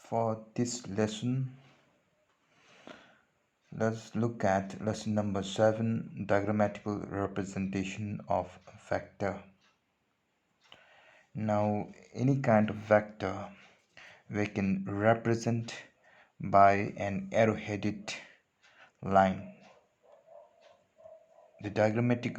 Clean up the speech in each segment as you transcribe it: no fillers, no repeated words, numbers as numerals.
For this lesson, let's look at lesson number 7, diagrammatical representation of vector. Now, any kind of vector we can represent by an arrow-headed line. The diagrammatic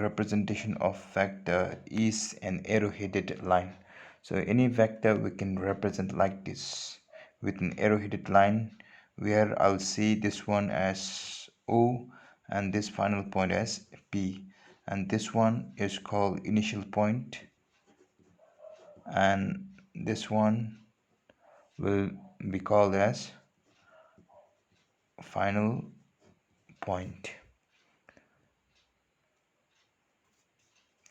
representation of vector is an arrow-headed line. So any vector we can represent like this with an arrow-headed line, where I'll see this one as O and this final point as P, and this one is called initial point, and this one will be called as final point.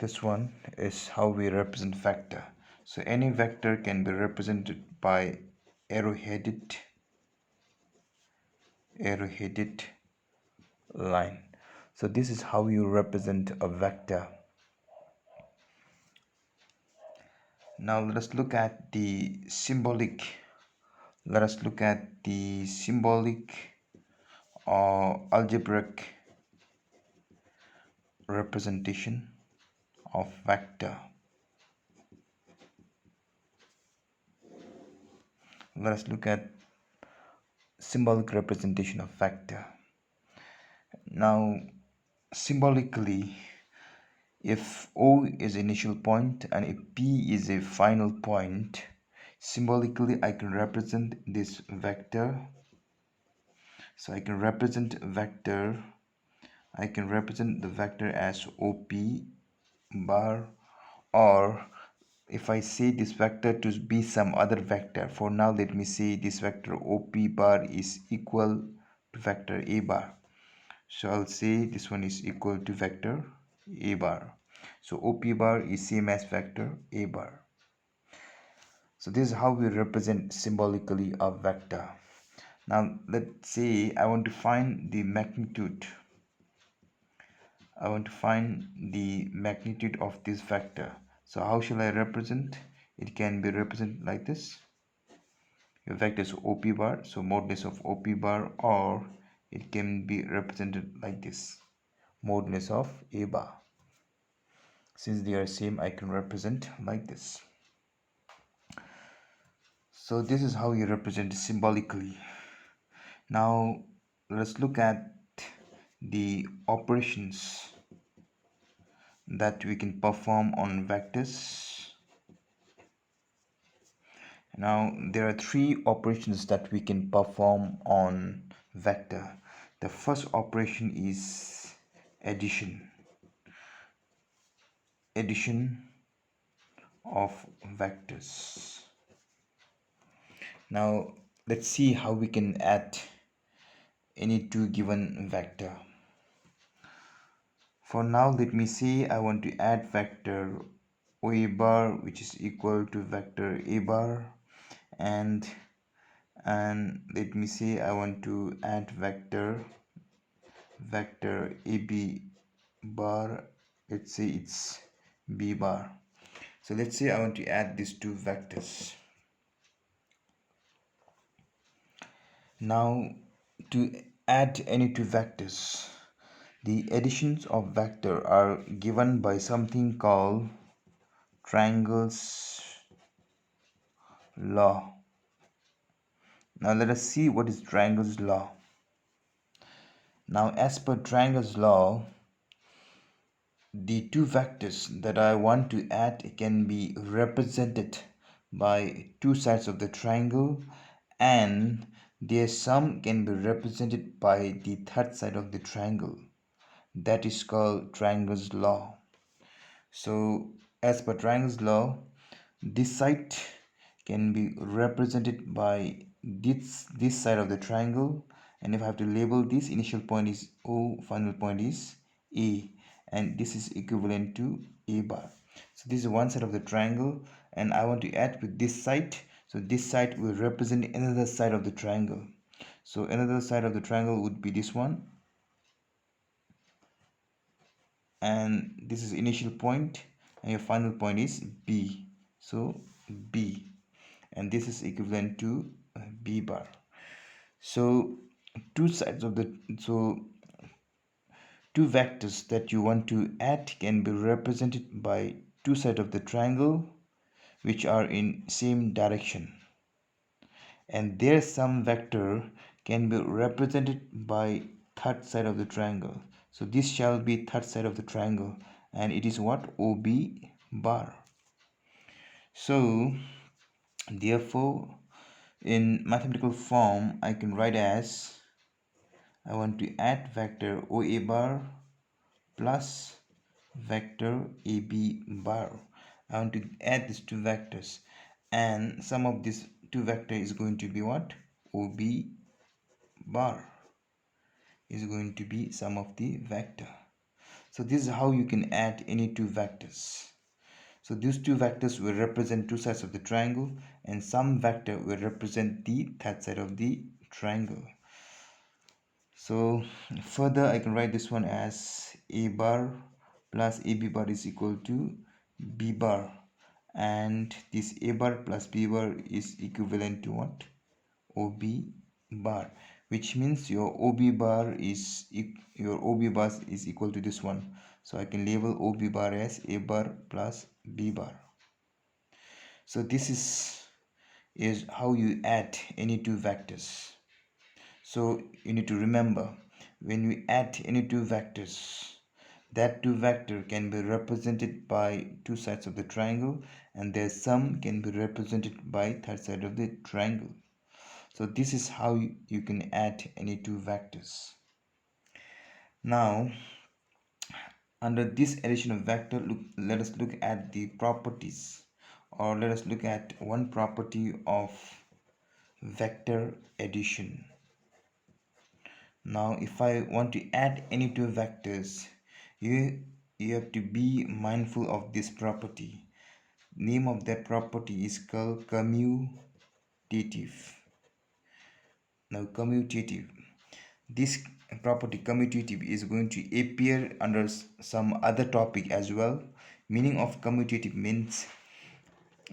This one is how we represent vector. So any vector can be represented by arrow-headed line. So this is how you represent a vector. Now let us look at the symbolic. Let us look at the symbolic or algebraic representation of vector. Let us look at symbolic representation of vector. Now, symbolically, if O is initial point and if P is a final point, symbolically I can represent this vector. So I can represent the vector as OP bar, or if I say this vector to be some other vector, for now let me say this vector OP bar is equal to vector A bar. So I'll say this one is equal to vector A bar. So OP bar is same as vector A bar. So this is how we represent symbolically a vector. Now let's say I want to find the magnitude. of this vector. So how shall I represent? It can be represented like this. Your vector is OP bar, so modulus of OP bar, or it can be represented like this, modulus of A bar. Since they are same, I can represent like this. So this is how you represent symbolically. Now let's look at the operations that we can perform on vectors. Now there are 3 operations that we can perform on vector. The first operation is addition of vectors. Now let's see how we can add any 2 given vector. For now, let me say I want to add vector OA bar, which is equal to vector A bar, and let me say I want to add vector AB bar. Let's say it's B bar. So let's say I want to add these 2 vectors. Now to add any 2 vectors, the additions of vector are given by something called triangles law. Now let us see what is triangles law. Now as per triangles law, the 2 vectors that I want to add can be represented by 2 sides of the triangle, and their sum can be represented by the 3rd side of the triangle. That is called triangles law. So as per triangles law, this side can be represented by this side of the triangle, and if I have to label this, initial point is O, final point is A, and this is equivalent to A bar. So this is one side of the triangle, and I want to add with this side. So this side will represent another side of the triangle. So another side of the triangle would be this one, and this is initial point, and your final point is B. So B, and this is equivalent to b bar. So two sides of the two vectors that you want to add can be represented by two sides of the triangle which are in same direction, and their sum vector can be represented by third side of the triangle. So this shall be third side of the triangle, and it is what? OB bar. So therefore in mathematical form I can write as, I want to add vector OA bar plus vector AB bar. I want to add these two vectors, and sum of these two vector is going to be what? OB bar is going to be sum of the vector. So this is how you can add any two vectors. So these two vectors will represent two sides of the triangle, and some vector will represent the third side of the triangle. So further I can write this one as A bar plus AB bar is equal to B bar, and this A bar plus B bar is equivalent to what? OB bar, which means your OB bar is equal to this one. So I can label OB bar as A bar plus B bar. So this is how you add any two vectors. So you need to remember, when we add any two vectors, that two vector can be represented by two sides of the triangle, and their sum can be represented by third side of the triangle. So this is how you can add any two vectors. Now under this addition of vector, let us look at the properties, or let us look at one property of vector addition. Now if I want to add any two vectors, you have to be mindful of this property. Name of that property is called commutative. Now commutative, this property commutative is going to appear under some other topic as well. Meaning of commutative means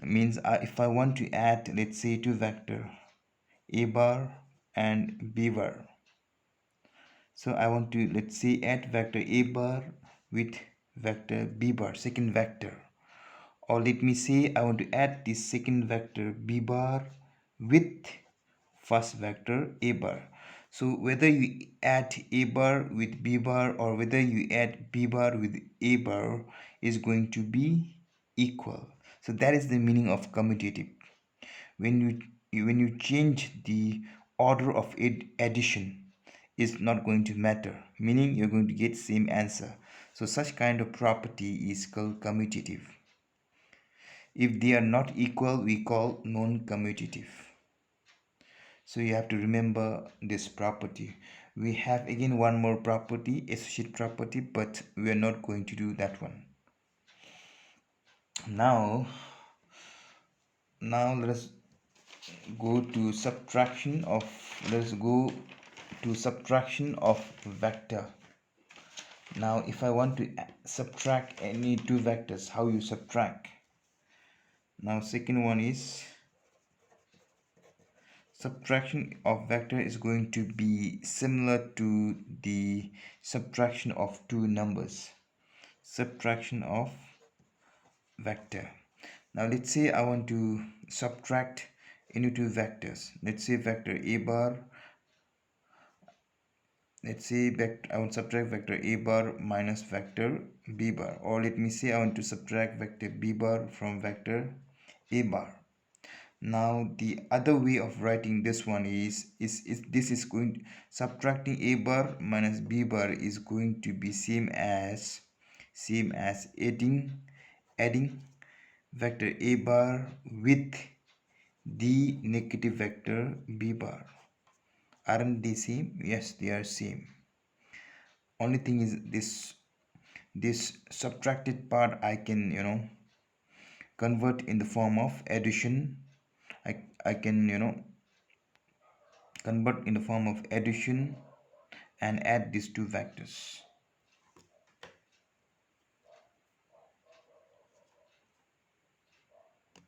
if I want to add, let's say, two vector A bar and B bar. So I want to, let's say, add vector A bar with vector B bar, second vector. Or let me say I want to add this second vector B bar with first vector A bar. So whether you add A bar with B bar or whether you add B bar with A bar is going to be equal. So that is the meaning of commutative. When you change the order of addition, is not going to matter, meaning you're going to get same answer. So such kind of property is called commutative. If they are not equal, we call non-commutative. So you have to remember this property. We have again one more property, associate property, but we are not going to do that one. Now let us go to subtraction of vector. Now if I want to subtract any two vectors, how you subtract? Now second one is subtraction of vector is going to be similar to the subtraction of two numbers. Subtraction of vector. Now let's say I want to subtract any two vectors. Let's say vector A bar. Let's say I want to subtract vector A bar minus vector B bar, or let me say I want to subtract vector B bar from vector A bar. Now the other way of writing this one is subtracting A bar minus B bar is going to be same as adding vector A bar with the negative vector B bar. Aren't they same? Yes, they are same. Only thing is this subtracted part I can convert in the form of addition. I can convert in the form of addition and add these two vectors.